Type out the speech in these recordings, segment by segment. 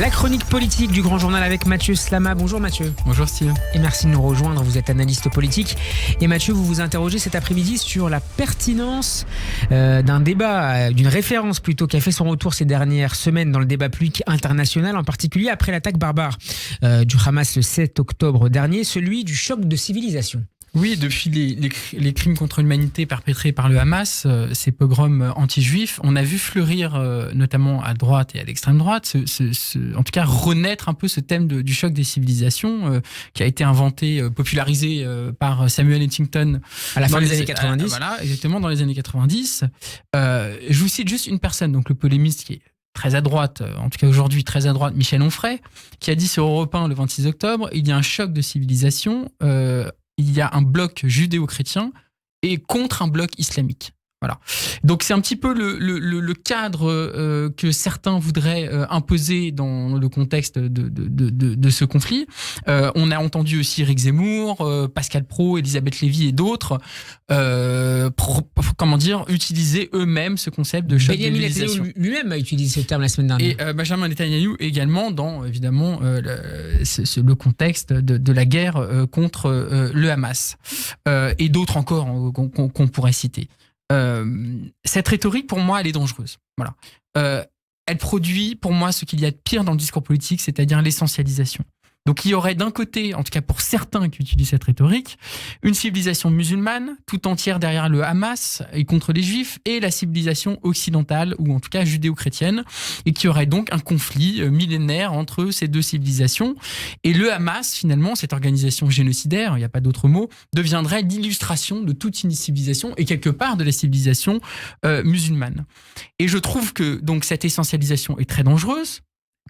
La chronique politique du Grand Journal avec Mathieu Slama. Bonjour Mathieu. Bonjour Steve. Et merci de nous rejoindre, vous êtes analyste politique. Et Mathieu, vous vous interrogez cet après-midi sur la pertinence d'un débat, d'une référence plutôt, qui a fait son retour ces dernières semaines dans le débat public international, en particulier après l'attaque barbare du Hamas le 7 octobre dernier, celui du choc de civilisation. Oui, depuis les crimes contre l'humanité perpétrés par le Hamas, ces pogroms anti-juifs, on a vu fleurir, notamment à droite et à l'extrême droite, en tout cas renaître un peu ce thème du choc des civilisations qui a été inventé, popularisé par Samuel Huntington à la fin des années 90. Voilà, exactement, dans les années 90. Je vous cite juste une personne, donc le polémiste qui est très à droite, en tout cas aujourd'hui très à droite, Michel Onfray, qui a dit sur Europe 1 le 26 octobre, il y a un choc de civilisation, il y a un bloc judéo-chrétien et contre un bloc islamique. Voilà. Donc c'est un petit peu le cadre que certains voudraient imposer dans le contexte de ce conflit. On a entendu aussi Éric Zemmour, Pascal Praud, Elisabeth Lévy et d'autres utiliser eux-mêmes ce concept de choc de civilisation. Benjamin Netanyahu lui-même a utilisé ce terme la semaine dernière. Et Benjamin Netanyahu également dans évidemment le contexte de la guerre contre le Hamas et d'autres encore qu'on pourrait citer. Cette rhétorique, pour moi, elle est dangereuse. Voilà. Elle produit, pour moi, ce qu'il y a de pire dans le discours politique, c'est-à-dire l'essentialisation. Donc, il y aurait d'un côté, en tout cas pour certains qui utilisent cette rhétorique, une civilisation musulmane, tout entière derrière le Hamas et contre les Juifs, et la civilisation occidentale, ou en tout cas judéo-chrétienne, et qui aurait donc un conflit millénaire entre ces deux civilisations. Et le Hamas, finalement, cette organisation génocidaire, il n'y a pas d'autre mot, deviendrait l'illustration de toute une civilisation, et quelque part de la civilisation musulmane. Et je trouve que donc cette essentialisation est très dangereuse,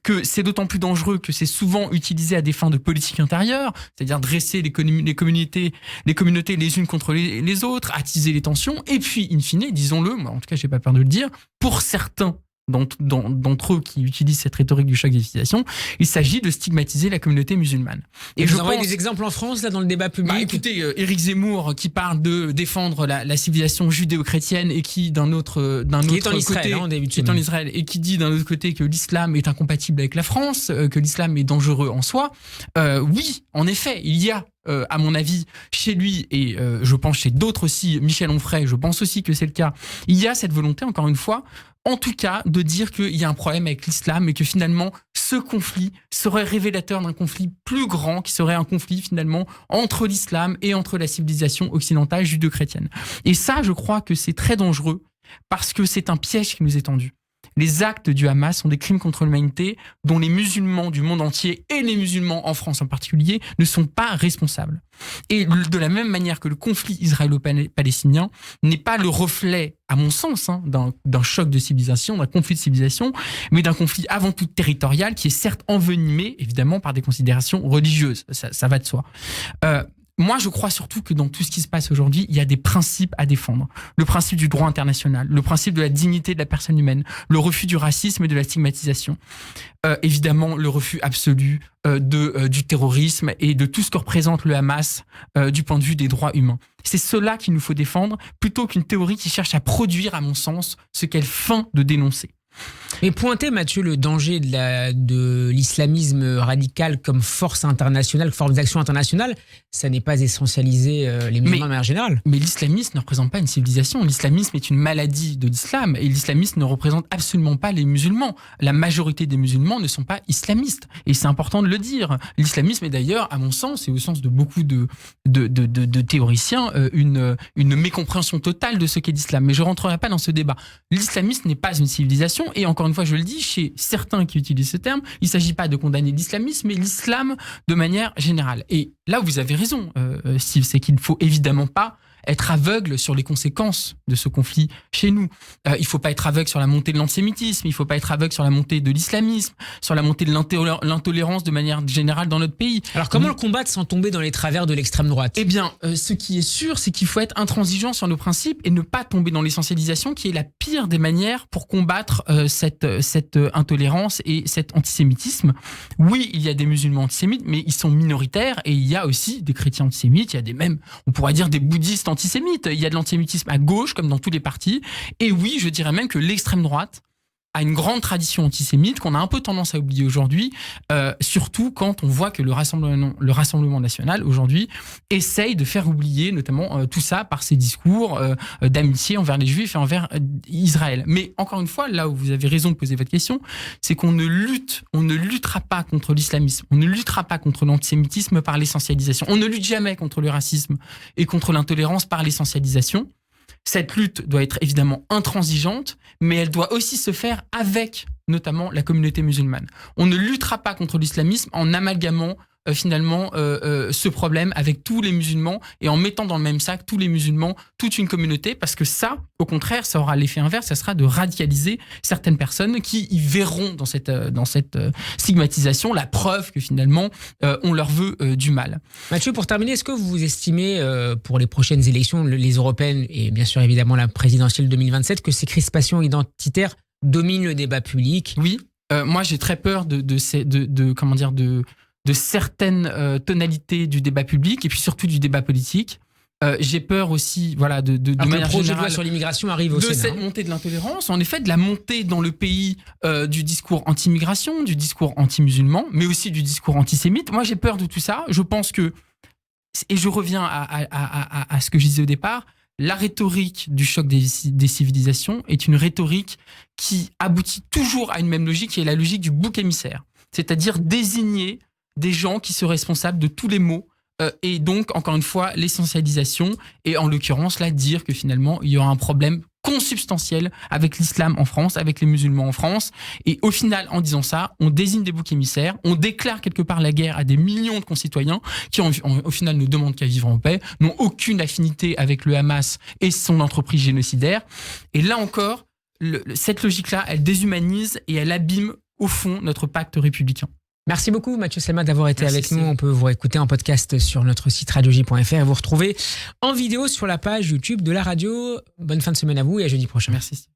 que c'est d'autant plus dangereux que c'est souvent utilisé à des fins de politique intérieure, c'est-à-dire dresser les communautés les unes contre les autres, attiser les tensions, et puis, in fine, disons-le, moi, en tout cas, j'ai pas peur de le dire, pour certains d'entre eux qui utilisent cette rhétorique du choc des civilisations, il s'agit de stigmatiser la communauté musulmane. Et vous envoyez des exemples en France, là, dans le débat public? Écoutez, Éric Zemmour, qui parle de défendre la civilisation judéo-chrétienne et qui, d'un autre côté, en Israël, et qui dit d'un autre côté que l'islam est incompatible avec la France, que l'islam est dangereux en soi. Oui, en effet, il y a à mon avis, chez lui et je pense chez d'autres aussi, Michel Onfray, je pense aussi que c'est le cas, il y a cette volonté, encore une fois, en tout cas, de dire qu'il y a un problème avec l'islam et que finalement, ce conflit serait révélateur d'un conflit plus grand, qui serait un conflit finalement entre l'islam et entre la civilisation occidentale judéo-chrétienne. Et ça, je crois que c'est très dangereux parce que c'est un piège qui nous est tendu. Les actes du Hamas sont des crimes contre l'humanité dont les musulmans du monde entier et les musulmans en France en particulier ne sont pas responsables. Et de la même manière que le conflit israélo-palestinien n'est pas le reflet, à mon sens, d'un choc de civilisation, d'un conflit de civilisation, mais d'un conflit avant tout territorial qui est certes envenimé, évidemment, par des considérations religieuses. Ça va de soi. Moi, je crois surtout que dans tout ce qui se passe aujourd'hui, il y a des principes à défendre. Le principe du droit international, le principe de la dignité de la personne humaine, le refus du racisme et de la stigmatisation. Évidemment, le refus absolu du terrorisme et de tout ce que représente le Hamas du point de vue des droits humains. C'est cela qu'il nous faut défendre, plutôt qu'une théorie qui cherche à produire, à mon sens, ce qu'elle feint de dénoncer. Mais pointer, Mathieu, le danger de l'islamisme radical comme force internationale, forme d'action internationale, ça n'est pas essentialiser les musulmans de manière générale. Mais l'islamisme ne représente pas une civilisation. L'islamisme est une maladie de l'islam et l'islamisme ne représente absolument pas les musulmans. La majorité des musulmans ne sont pas islamistes et c'est important de le dire. L'islamisme est d'ailleurs, à mon sens et au sens de beaucoup de théoriciens, une mécompréhension totale de ce qu'est l'islam. Mais je ne rentrerai pas dans ce débat. L'islamisme n'est pas une civilisation et encore une fois, je le dis, chez certains qui utilisent ce terme, il ne s'agit pas de condamner l'islamisme, mais l'islam de manière générale. Et là où vous avez raison, Steve, c'est qu'il ne faut évidemment pas être aveugle sur les conséquences de ce conflit chez nous. Il ne faut pas être aveugle sur la montée de l'antisémitisme, il ne faut pas être aveugle sur la montée de l'islamisme, sur la montée de l'intolérance de manière générale dans notre pays. Alors comment le combattre sans tomber dans les travers de l'extrême droite ? Eh bien, ce qui est sûr, c'est qu'il faut être intransigeant sur nos principes et ne pas tomber dans l'essentialisation qui est la pire des manières pour combattre cette intolérance et cet antisémitisme. Oui, il y a des musulmans antisémites, mais ils sont minoritaires et il y a aussi des chrétiens antisémites, il y a on pourrait dire des bouddhistes antisémites. Il y a de l'antisémitisme à gauche, comme dans tous les partis. Et oui, je dirais même que l'extrême droite a une grande tradition antisémite qu'on a un peu tendance à oublier aujourd'hui, surtout quand on voit que le Rassemblement national aujourd'hui essaye de faire oublier notamment tout ça par ses discours d'amitié envers les Juifs et envers Israël. Mais encore une fois, là où vous avez raison de poser votre question, c'est qu'on ne luttera pas contre l'islamisme, on ne luttera pas contre l'antisémitisme par l'essentialisation, on ne lutte jamais contre le racisme et contre l'intolérance par l'essentialisation. Cette lutte doit être évidemment intransigeante, mais elle doit aussi se faire avec notamment la communauté musulmane. On ne luttera pas contre l'islamisme en amalgamant finalement ce problème avec tous les musulmans et en mettant dans le même sac tous les musulmans, toute une communauté, parce que ça, au contraire, ça aura l'effet inverse, ça sera de radicaliser certaines personnes qui y verront dans cette stigmatisation la preuve que finalement on leur veut du mal. Mathieu, pour terminer, est-ce que vous estimez pour les prochaines élections, les européennes et bien sûr évidemment la présidentielle 2027, que ces crispations identitaires dominent le débat public ? Oui, moi j'ai très peur de certaines tonalités du débat public et puis surtout du débat politique. J'ai peur aussi, voilà, de manière générale, le projet de loi sur l'immigration arrive au Sénat. De cette montée de l'intolérance, en effet, de la montée dans le pays du discours anti-immigration, du discours anti-musulman, mais aussi du discours antisémite. Moi, j'ai peur de tout ça. Je pense que, et je reviens à ce que je disais au départ, la rhétorique du choc des civilisations est une rhétorique qui aboutit toujours à une même logique, qui est la logique du bouc émissaire, c'est-à-dire désigner des gens qui sont responsables de tous les maux et donc, encore une fois, l'essentialisation et en l'occurrence, là, dire que finalement, il y aura un problème consubstantiel avec l'islam en France, avec les musulmans en France. Et au final, en disant ça, on désigne des boucs émissaires, on déclare quelque part la guerre à des millions de concitoyens qui, au final, ne demandent qu'à vivre en paix, n'ont aucune affinité avec le Hamas et son entreprise génocidaire. Et là encore, cette logique-là, elle déshumanise et elle abîme, au fond, notre pacte républicain. Merci beaucoup Mathieu Selma d'avoir été avec nous. On peut vous écouter en podcast sur notre site radioj.fr et vous retrouver en vidéo sur la page YouTube de la radio. Bonne fin de semaine à vous et à jeudi prochain. Merci.